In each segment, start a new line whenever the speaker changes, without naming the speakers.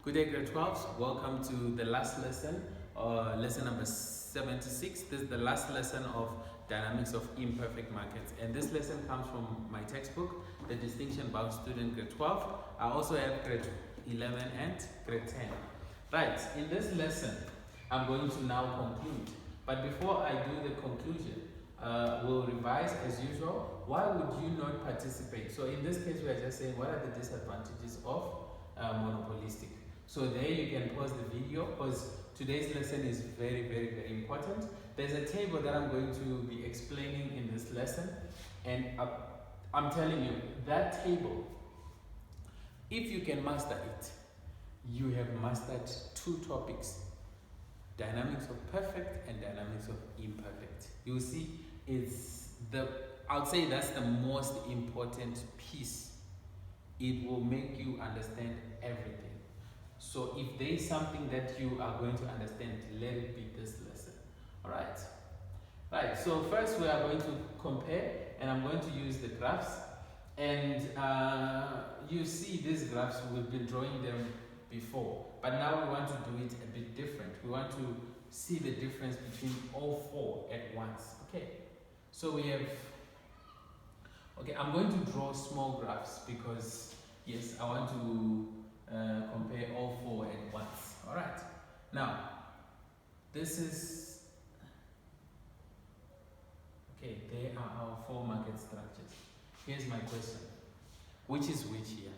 Good day, grade 12s. Welcome to the last lesson, lesson number 76. This is the last lesson of Dynamics of Imperfect Markets. And this lesson comes from my textbook, The Distinction Bound Student, grade 12. I also have grade 11 and grade 10. Right, in this lesson, I'm going to now conclude. But before I do the conclusion, we'll revise as usual. Why would you not participate? So in this case, we are just saying what are the disadvantages of monopolistic. So there you can pause the video because today's lesson is very, very, very important. There's a table that I'm going to be explaining in this lesson, and I'm telling you, that table, if you can master it, you have mastered two topics: dynamics of perfect and dynamics of imperfect. You see, I'll say that's the most important piece. It will make you understand everything. So if there is something that you are going to understand, let it be this lesson. All right. Right. So first we are going to compare, and I'm going to use the graphs. And you see these graphs, we've been drawing them before, but now we want to do it a bit different. We want to see the difference between all four at once. Okay. So we have. Okay, I'm going to draw small graphs because yes, I want to compare all four at once. All right. Now, this is, okay, there are our four market structures. Here's my question. Which is which here?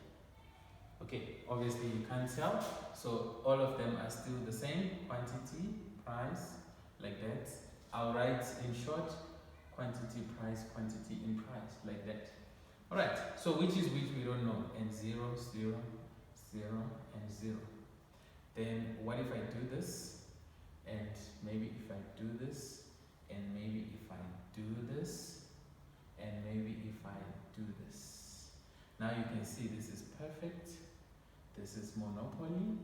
Okay, obviously you can't tell. So all of them are still the same. Quantity, price, like that. I'll write in short, quantity, price, quantity in price, like that. All right, so which is which we don't know. And 0, 0, 0, and 0. Then what if I do this, and maybe if I do this, and maybe if I do this, and maybe if I do this. Now you can see this is perfect, this is monopoly,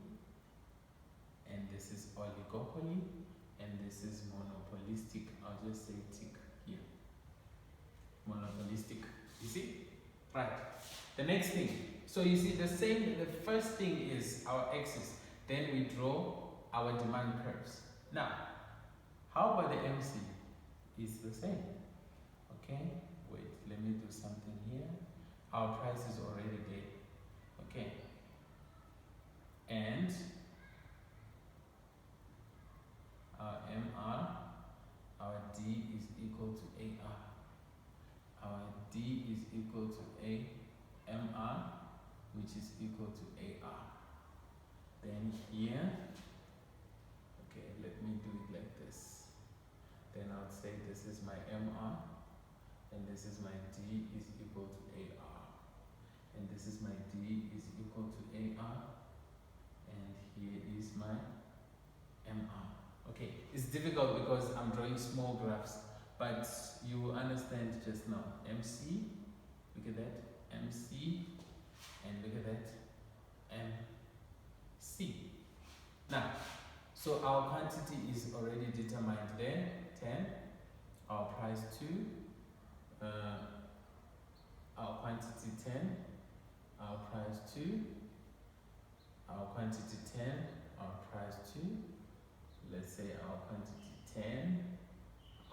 and this is oligopoly, and this is monopolistic. I'll just say tick here. Monopolistic. You see? Right. The next thing. So you see the first thing is our axis. Then we draw our demand curves. Now, how about the MC? It's the same. Okay, wait, let me do something here. Our price is already there. Okay. And our MR, our D is equal to AR. Our D is equal to MR, which is equal to AR. Then here, okay, let me do it like this. Then I'll say this is my MR, and this is my D is equal to AR. And this is my D is equal to AR, and here is my MR. Okay, it's difficult because I'm drawing small graphs, but you will understand just now. MC, look at that, MC, and look at that, MC. Now, so our quantity is already determined there, 10, our price 2, our quantity 10, our price 2, our quantity 10, our price 2, let's say our quantity 10,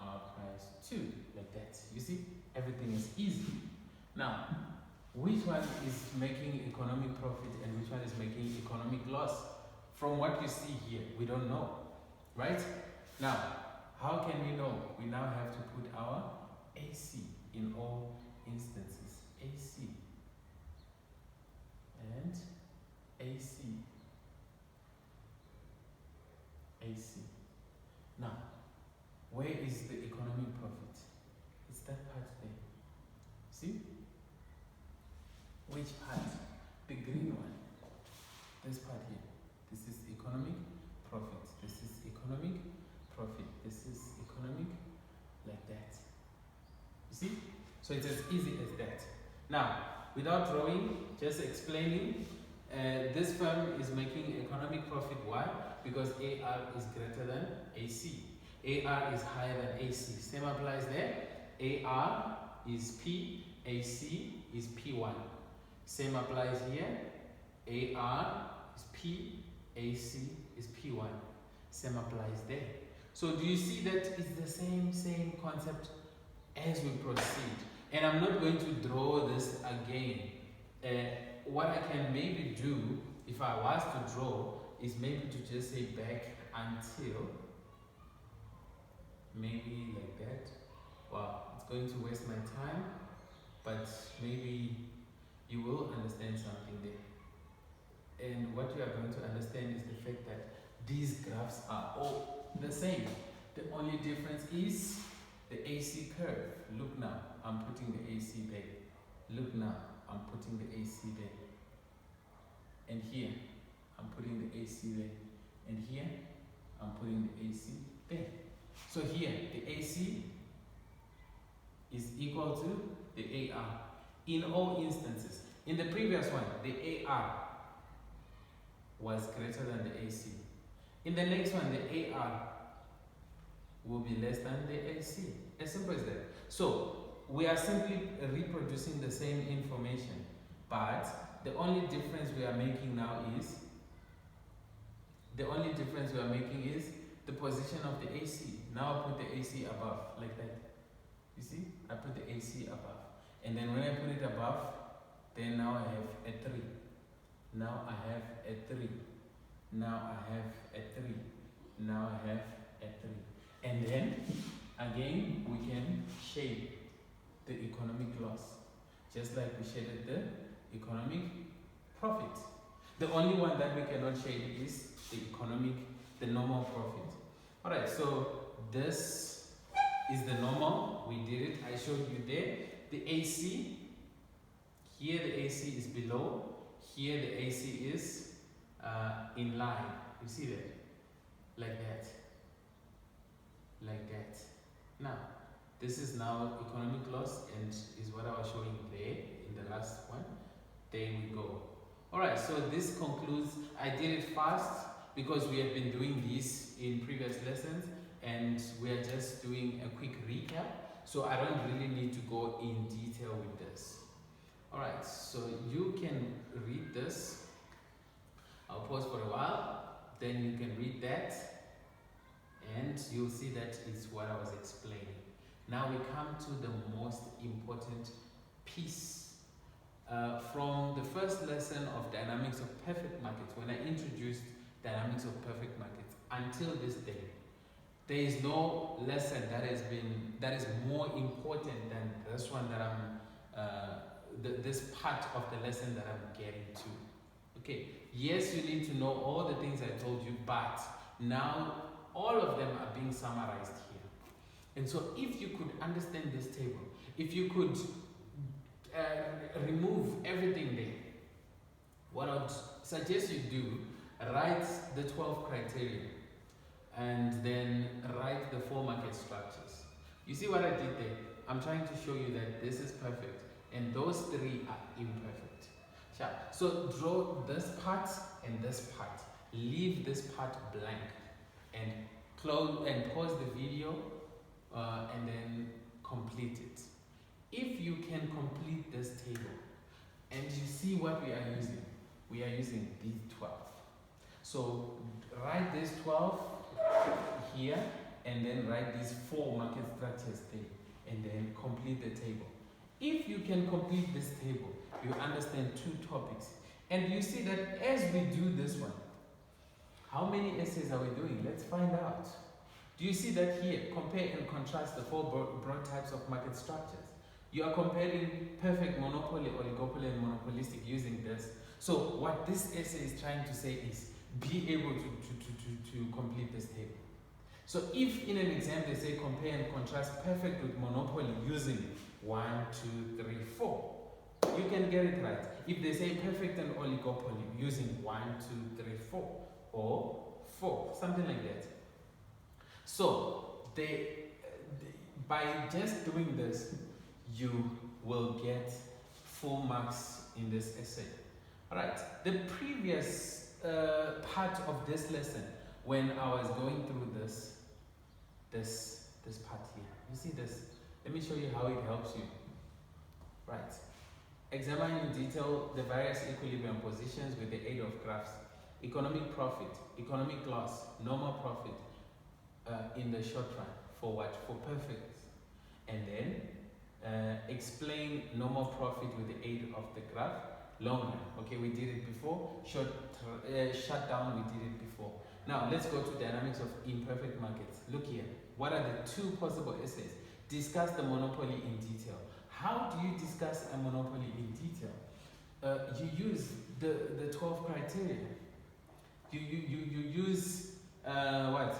our price 2, like that. You see, everything is easy. Now, which one is making economic profit and which one is making economic loss? From what you see here, we don't know, right? Now, how can we know? We now have to put our AC in all instances. AC and AC. AC. Now, where is the economic profit? It's that part there. See? Which part? The green one. This part here. This is economic profit. This is economic profit. This is economic, like that. You see? So it's as easy as that. Now, without drawing, just explaining, this firm is making economic profit. Why? Because AR is greater than AC. AR is higher than AC. Same applies there. AR is P, AC is P1. Same applies here. AR is PAC is P1. Same applies there. So do you see that it's the same concept as we proceed? And I'm not going to draw this again. What I can maybe do, if I was to draw, is maybe to just say back until, maybe like that. Well, it's going to waste my time, but maybe you will understand something there. And what you are going to understand is the fact that these graphs are all the same. The only difference is the AC curve. Look now, I'm putting the AC there. Look now, I'm putting the AC there. And here, I'm putting the AC there. And here, I'm putting the AC there. So here, the AC is equal to the AR in all instances. In the previous one, the AR was greater than the AC. In the next one, the AR will be less than the AC. As simple as that. So we are simply reproducing the same information, but the only difference we are making now is the position of the AC. Now I put the AC above, like that. You see? I put the AC above. And then when I put it above, then now I have a 3. Now I have a 3. Now I have a 3. Now I have a 3. And then, again, we can shade the economic loss, just like we shaded the economic profit. The only one that we cannot shade is the normal profit. Alright, so this is the normal. We did it. I showed you there. The AC, here the AC is below. Here the AC is in line. You see that? Like that. Like that. Now, this is now economic loss and is what I was showing there in the last one. There we go. Alright, so this concludes. I did it fast because we have been doing this in previous lessons and we are just doing a quick recap. So I don't really need to go in detail with this. Alright, so you can read this. I'll pause for a while, then you can read that and you'll see that it's what I was explaining. Now we come to the most important piece. From the first lesson of dynamics of perfect markets, when I introduced dynamics of perfect markets, until this day, there is no lesson that is more important than this one that this part of the lesson that I'm getting to. Okay, yes, you need to know all the things I told you, but now all of them are being summarized here. And so if you could understand this table, if you could remove everything there, what I would suggest you do, write the 12 criteria and then write the 4 market structures. You see what I did there? I'm trying to show you that this is perfect and those 3 are imperfect. Sure. So draw this part and this part. Leave this part blank and close and pause the video and then complete it. If you can complete this table and you see what we are using these 12. So write this 12 here and then write these 4 market structures there and then complete the table. If you can complete this table, you understand 2 topics. And you see that as we do this one, how many essays are we doing? Let's find out. Do you see that here? Compare and contrast the 4 broad types of market structures. You are comparing perfect, monopoly, oligopoly, and monopolistic using this. So what this essay is trying to say is be able to complete this table. So if in an exam they say compare and contrast perfect with monopoly using 1, 2, 3, 4, you can get it right. If they say perfect and oligopoly using 1, 2, 3, 4 or 4, something like that. So by just doing this, you will get full marks in this essay. Alright, the previous part of this lesson, when I was going through this part here, you see this? Let me show you how it helps you. Right. Examine in detail the various equilibrium positions with the aid of graphs. economic profit, economic loss, normal profit in the short run. For what? For perfect. And then explain normal profit with the aid of the graph. Long run. Okay, we did it before. Shutdown, we did it before. Now let's go to dynamics of imperfect markets. Look here. What are the two possible essays? Discuss the monopoly in detail. How do you discuss a monopoly in detail? You use the 12 criteria. You use what?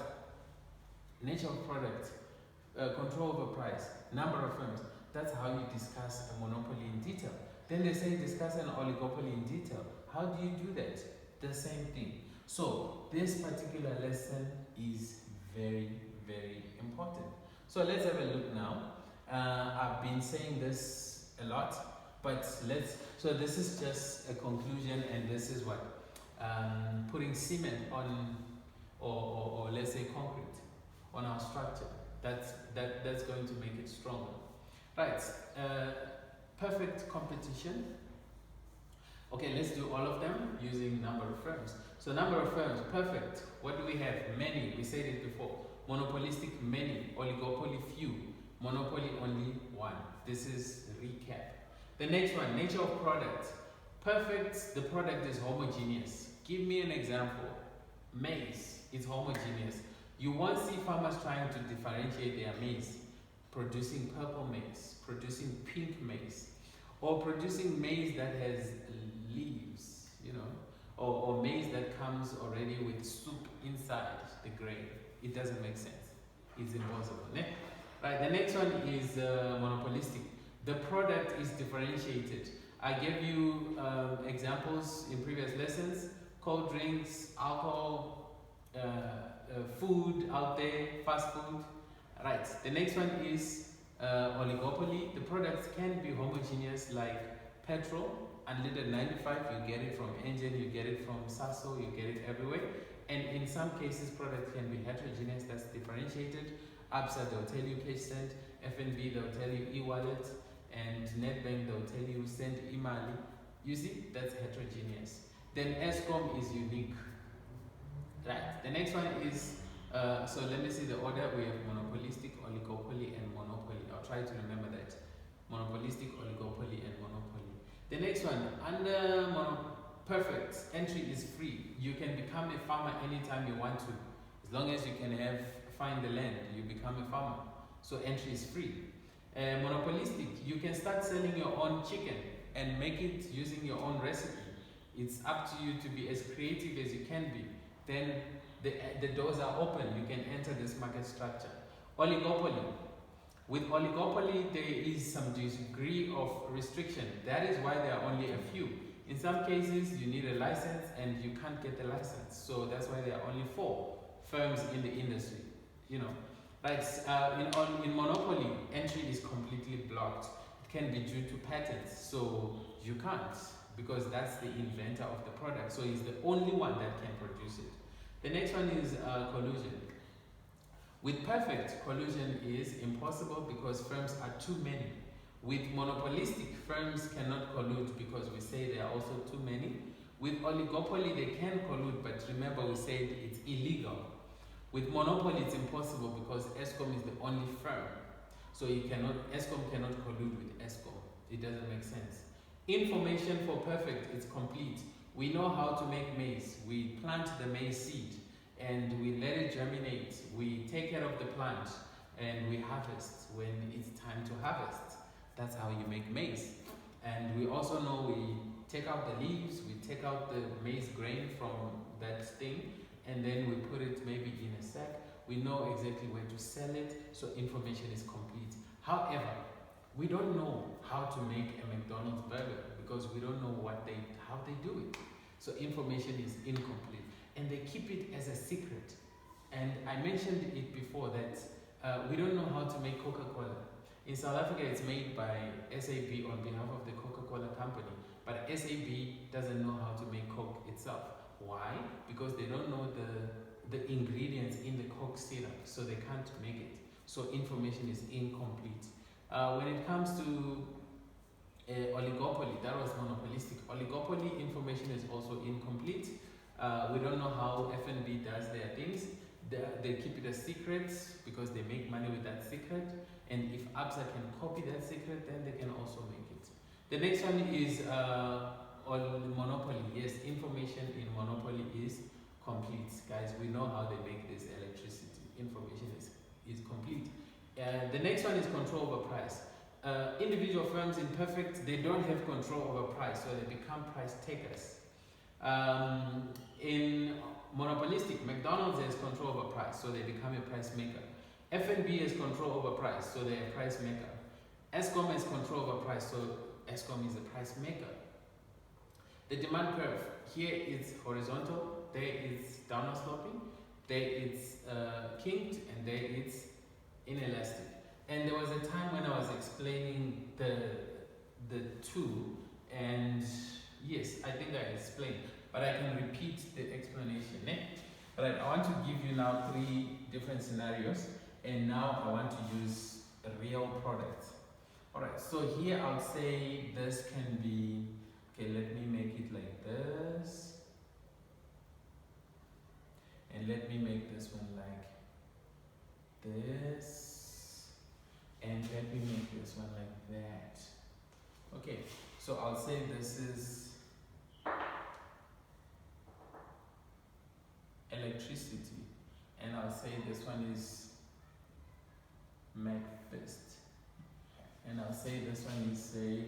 Nature of product, control over price, number of firms. That's how you discuss a monopoly in detail. Then they say discuss an oligopoly in detail. How do you do that? The same thing. So this particular lesson is very, very important. So let's have a look now. I've been saying this a lot, but so this is just a conclusion, and this is what? Putting cement on, or let's say concrete on our structure. That's going to make it stronger. Right, perfect competition. Okay, let's do all of them using number of firms. So number of firms, perfect. What do we have? Many, we said it before. Monopolistic, many. Oligopoly, few. Monopoly, only one. This is recap. The next one, nature of product. Perfect, the product is homogeneous. Give me an example. Maize is homogeneous. You won't see farmers trying to differentiate their maize, producing purple maize, producing pink maize, or producing maize that has leaves, or maize that comes already with soup inside the grain. It doesn't make sense. It's impossible. Right, the next one is monopolistic. The product is differentiated. I gave you examples in previous lessons: cold drinks, alcohol, food out there, fast food. Right, the next one is oligopoly. The products can be homogeneous, like petrol, unleaded 95, you get it from Engine, you get it from Sasso, you get it everywhere. And in some cases, products can be heterogeneous, that's differentiated. Absa, they'll tell you cash send. FNB, they'll tell you e-wallet. And Netbank, they'll tell you send imali. You see, that's heterogeneous. Then ESCOM is unique. Right, the next one is, so let me see the order. We have monopolistic, oligopoly, and monopoly. I'll try to remember that. Monopolistic, oligopoly, and monopoly. The next one, under perfect, entry is free. You can become a farmer anytime you want to. As long as you can find the land, you become a farmer. So entry is free. Monopolistic, you can start selling your own chicken and make it using your own recipe. It's up to you to be as creative as you can be. Then the doors are open, you can enter this market structure. Oligopoly. With oligopoly, there is some degree of restriction. That is why there are only a few. In some cases, you need a license and you can't get the license. So that's why there are only 4 firms in the industry. Right? In monopoly, entry is completely blocked. It can be due to patents, so you can't, because that's the inventor of the product. So he's the only one that can produce it. The next one is collusion. With perfect, collusion is impossible because firms are too many. With monopolistic, firms cannot collude because we say there are also too many. With oligopoly, they can collude, but remember we said it's illegal. With monopoly, it's impossible because ESCOM is the only firm. So ESCOM cannot collude with ESCOM. It doesn't make sense. Information for perfect, it's complete. We know how to make maize. We plant the maize seed and we let it germinate. We take care of the plant and we harvest when it's time to harvest. That's how you make maize. And we also know we take out the leaves, we take out the maize grain from that thing, and then we put it maybe in a sack. We know exactly where to sell it, so information is complete. However, we don't know how to make a McDonald's burger because we don't know how they do it. So information is incomplete. And they keep it as a secret. And I mentioned it before that we don't know how to make Coca-Cola. In South Africa, it's made by SAB on behalf of the Coca-Cola company. But SAB doesn't know how to make Coke itself. Why? Because they don't know the ingredients in the Coke syrup, so they can't make it. So information is incomplete. When it comes to oligopoly, that was monopolistic. Oligopoly information is also incomplete. We don't know how F&B does their things. They keep it a secret because they make money with that secret. And if ABSA can copy that secret, then they can also make it. The next one is on monopoly. Yes, information in monopoly is complete. Guys, we know how they make this electricity. Information is complete. The next one is control over price. Individual firms in Imperfect, they don't have control over price, so they become price takers. In monopolistic, McDonald's has control over price, so they become a price maker. F&B has control over price, so they're a price maker. Eskom has control over price, so Eskom is a price maker. The demand curve, here it's horizontal, there it's downward sloping, there it's kinked, and there it's inelastic. And there was a time when I was explaining the two, and yes, I think I explained, but I can repeat the explanation. Alright, I want to give you now 3 different scenarios, and now I want to use a real product. Alright, so here I'll say this can be, okay, let me make it like this, and let me make this one like this, and let me make this one like that. Okay, so I'll say this is electricity, and I'll say this one is McFist, and I'll say this one is, say,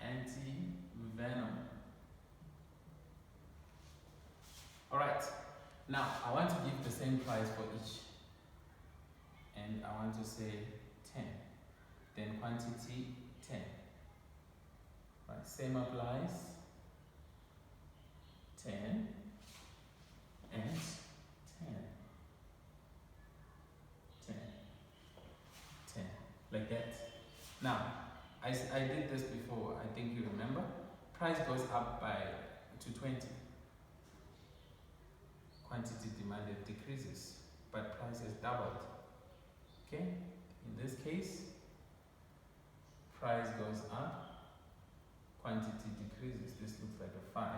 anti-venom. Alright, now I want to give the same price for each, and I want to say 10, then quantity 10. Right, same applies, 10 and 10, 10, 10, like that. Now, I did this before, I think you remember. Price goes up to 20. Quantity demanded decreases, but price has doubled. Okay, in this case, price goes up, quantity decreases. This looks like a 5,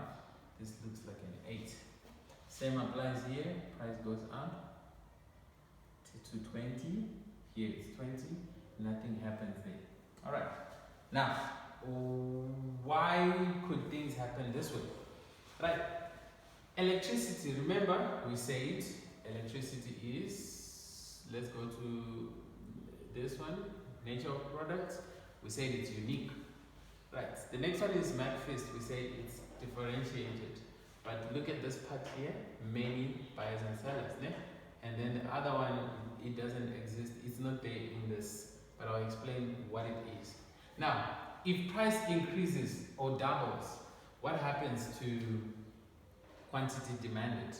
this looks like an 8. Same applies here, price goes up to 20, here it's 20, nothing happens there. Alright, now, why could things happen this way? Right, electricity, remember we said electricity is, let's go to this one, nature of products, we said it's unique. Right, the next one is McFist, we said it's differentiated. But look at this part here, many buyers and sellers, né? And then the other one, it doesn't exist, it's not there in this, but I'll explain what it is. Now, if price increases or doubles, what happens to quantity demanded?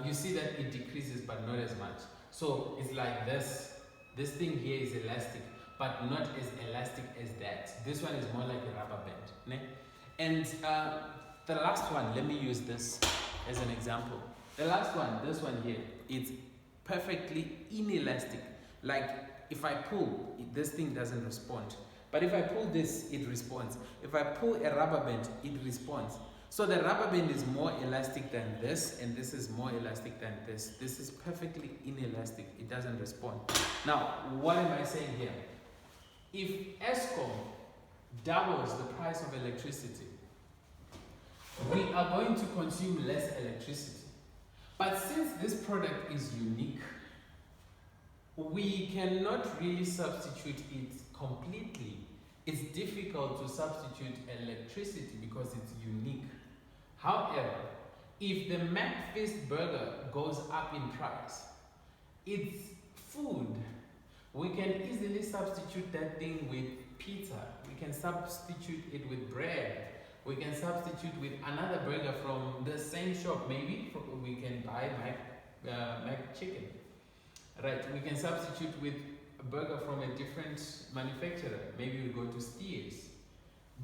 You see that it decreases but not as much. So it's like this thing here is elastic, but not as elastic as that. This one is more like a rubber band, né? And the last one, let me use this as an example. The last one, this one here, it's perfectly inelastic. Like if I pull, this thing doesn't respond. But if I pull this, it responds. If I pull a rubber band, it responds. So the rubber band is more elastic than this, and this is more elastic than this. This is perfectly inelastic. It doesn't respond. Now, what am I saying here? If Eskom doubles the price of electricity, we are going to consume less electricity. But since this product is unique, we cannot really substitute it completely. It's difficult to substitute electricity because it's unique. However, if the McFist burger goes up in price, it's food. We can easily substitute that thing with pizza. We can substitute it with bread. We can substitute with another burger from the same shop. Maybe we can buy Mac chicken. Right, we can substitute with a burger from a different manufacturer. Maybe we go to Steers.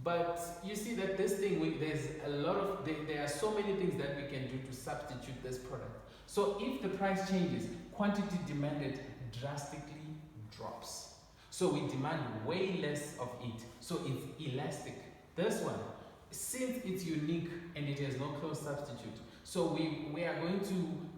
But you see that this thing, there's a lot of, there are so many things that we can do to substitute this product. So if the price changes, quantity demanded drastically drops. So we demand way less of it. So it's elastic. This one, since it's unique and it has no close substitute, so we are going to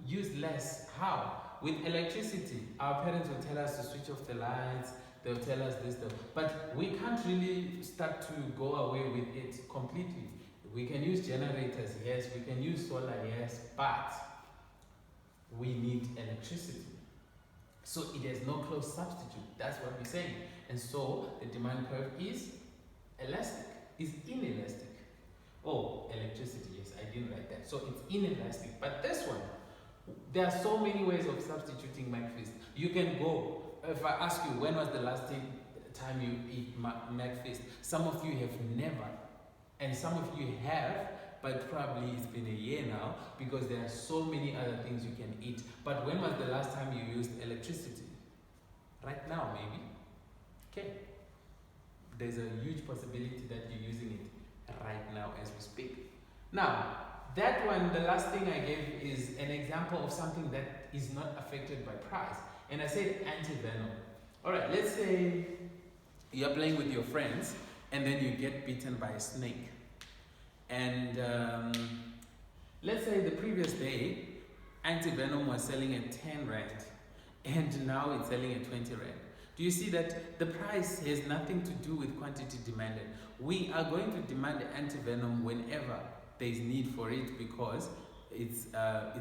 use less. How? With electricity, our parents will tell us to switch off the lights, they'll tell us this, but we can't really start to go away with it completely. We can use generators, yes, we can use solar, yes, but we need electricity. So it has no close substitute. That's what we're saying. And so the demand curve is elastic, is inelastic. Oh, electricity, yes, I didn't write that. So it's inelastic. But this one, there are so many ways of substituting McFeast. You can go, if I ask you when was the last time you eat McFeast, some of you have never, and some of you have, but probably it's been a year now, because there are so many other things you can eat. But when was the last time you used electricity? Right now, maybe. Okay. There's a huge possibility that you're using it right now as we speak. Now, that one, the last thing I gave is an example of something that is not affected by price. And I said anti-venom. All right, let's say you're playing with your friends and then you get bitten by a snake. And let's say the previous day, anti-venom was selling at 10 Rand and now it's selling at 20 Rand. Do you see that the price has nothing to do with quantity demanded? We are going to demand anti-venom whenever there is need for it, because it's a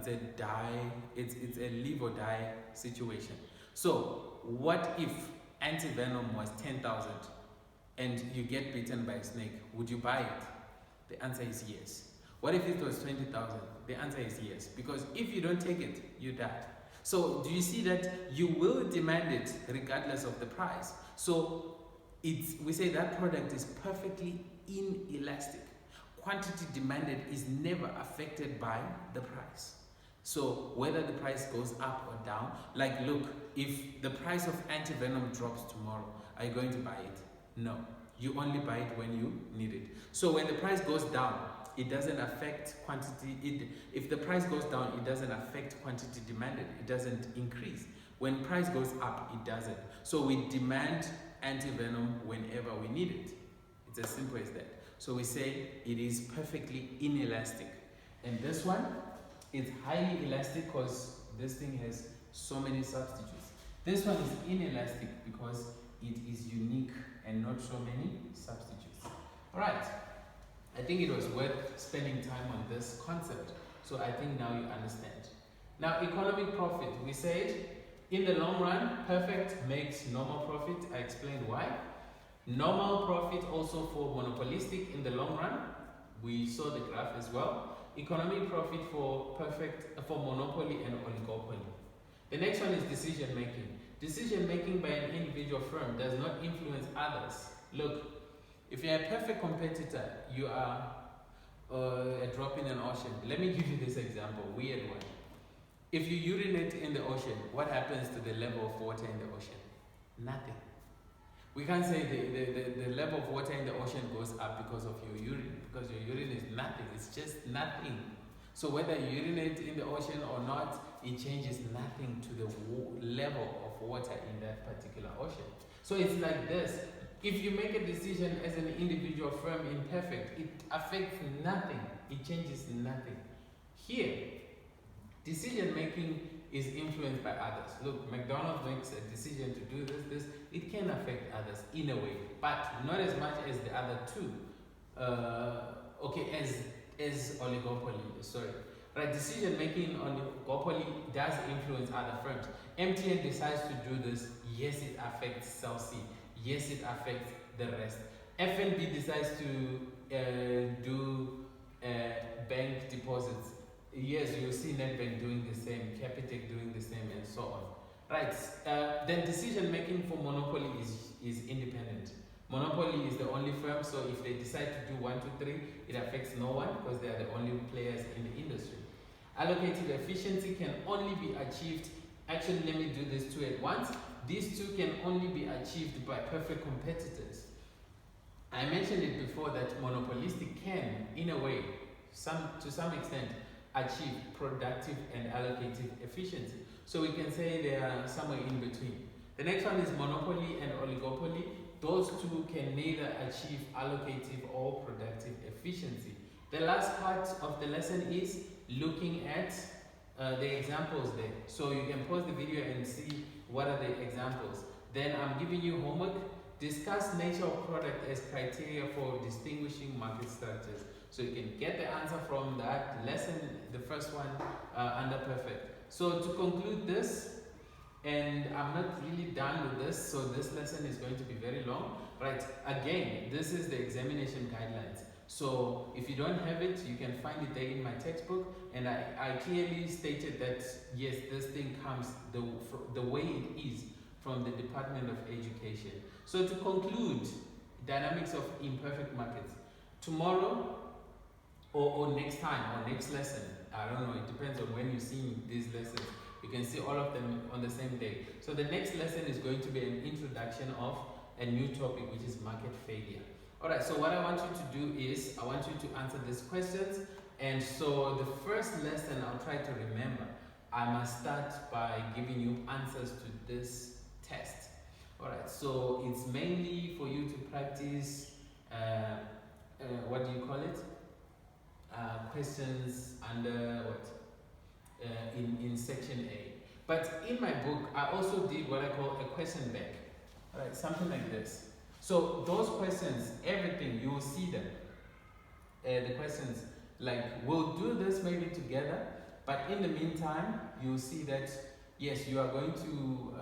live or die situation. So what if anti-venom was 10,000 and you get bitten by a snake? Would you buy it? The answer is yes. What if it was 20,000? The answer is yes, because if you don't take it, you die. So do you see that you will demand it regardless of the price? So we say that product is perfectly inelastic. Quantity demanded is never affected by the price. So whether the price goes up or down, like look, if the price of anti-venom drops tomorrow, are you going to buy it? No. You only buy it when you need it. So when the price goes down, it doesn't affect quantity. If the price goes down, it doesn't affect quantity demanded. It doesn't increase. When price goes up, it doesn't. So we demand anti-venom whenever we need it. It's as simple as that. So we say it is perfectly inelastic. And this one is highly elastic because this thing has so many substitutes. This one is inelastic because it is unique and not so many substitutes. All right. I think it was worth spending time on this concept. So I think now you understand. Now, economic profit. We said in the long run, Perfect makes normal profit. I explained why. Normal profit also for monopolistic in the long run. We saw the graph as well. Economic profit for Perfect, for monopoly and oligopoly. The next one is decision making. Decision making by an individual firm does not influence others. Look, if you're a perfect competitor, you are a drop in an ocean. Let me give you this example, weird one. If you urinate in the ocean, what happens to the level of water in the ocean? Nothing. We can't say the level of water in the ocean goes up because of your urine, because your urine is nothing. It's just nothing. So whether you urinate in the ocean or not, it changes nothing to the level of water in that particular ocean. So it's like this. If you make a decision as an individual firm in Perfect, it affects nothing. It changes nothing. Here, decision making is influenced by others. Look, McDonald's makes a decision to do this. It can affect others in a way, but not as much as the other two. As oligopoly, sorry. Right, decision making on oligopoly does influence other firms. MTN decides to do this. Yes, it affects Cell C. Yes, it affects the rest. FNB decides to do bank deposits. Yes, you'll see NetBank doing the same, Capitec doing the same, and so on. Right, then decision making for monopoly is independent. Monopoly is the only firm, so if they decide to do 1, 2, 3, it affects no one because they are the only players in the industry. Allocated efficiency can only be achieved, actually let me do this two at once. These two can only be achieved by perfect competitors. I mentioned it before that monopolistic can, in a way, to some extent, achieve productive and allocative efficiency. So we can say they are somewhere in between. The next one is monopoly and oligopoly. those two can neither achieve allocative or productive efficiency. The last part of the lesson is looking at the examples there. So you can pause the video and see what are the examples. Then I'm giving you homework. Discuss nature of product as criteria for distinguishing market structures. So you can get the answer from that lesson, the first one under perfect. So to conclude this, and I'm not really done with this, so this lesson is going to be very long. Right, again, this is the examination guidelines. So if you don't have it, you can find it there in my textbook. And I clearly stated that, yes, this thing comes the way it is from the Department of Education. So to conclude, dynamics of imperfect markets. Tomorrow, or next time, or next lesson, I don't know, it depends on when you're seeing these lessons. You can see all of them on the same day. So the next lesson is going to be an introduction of a new topic, which is market failure. Alright, so what I want you to do is, I want you to answer these questions. And so the first lesson I'll try to remember, I must start by giving you answers to this test. Alright, so it's mainly for you to practice, what do you call it? Questions under what? In section A. But in my book, I also did what I call a question bank. Alright, something like this. So those questions, everything, you will see them. The questions, like, we'll do this maybe together, but in the meantime, you'll see that, yes, you are going to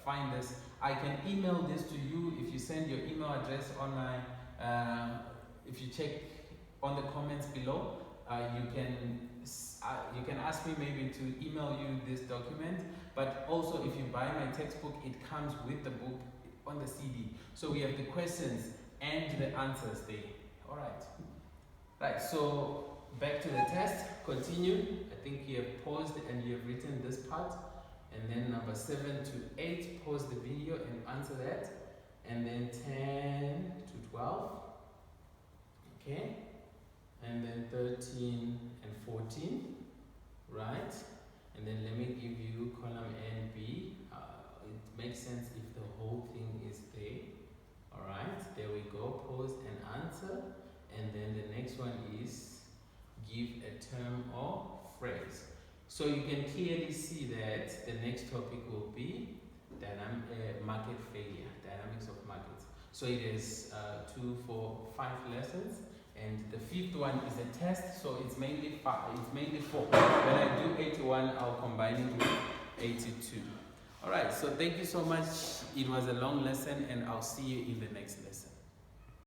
find this. I can email this to you if you send your email address on my, if you check on the comments below, you can ask me maybe to email you this document, but also if you buy my textbook, it comes with the book on the CD. So we have the questions and the answers there. Alright. Right, so back to the test. Continue. I think you have paused and you have written this part. And then number 7 to 8, pause the video and answer that. And then 10 to 12. Okay. And then 13 and 14. Right. And then let me give you column A and B. It makes sense if the whole thing is there. Alright, there we go. Pause and answer. And then the next one is give a term or phrase. So you can clearly see that the next topic will be market failure, dynamics of markets. So it is 2, 4, 5 lessons. And the 5th one is a test, so it's mainly 5. It's mainly 4. When I do 81, I'll combine it with 82. Alright, so thank you so much. It was a long lesson, and I'll see you in the next lesson.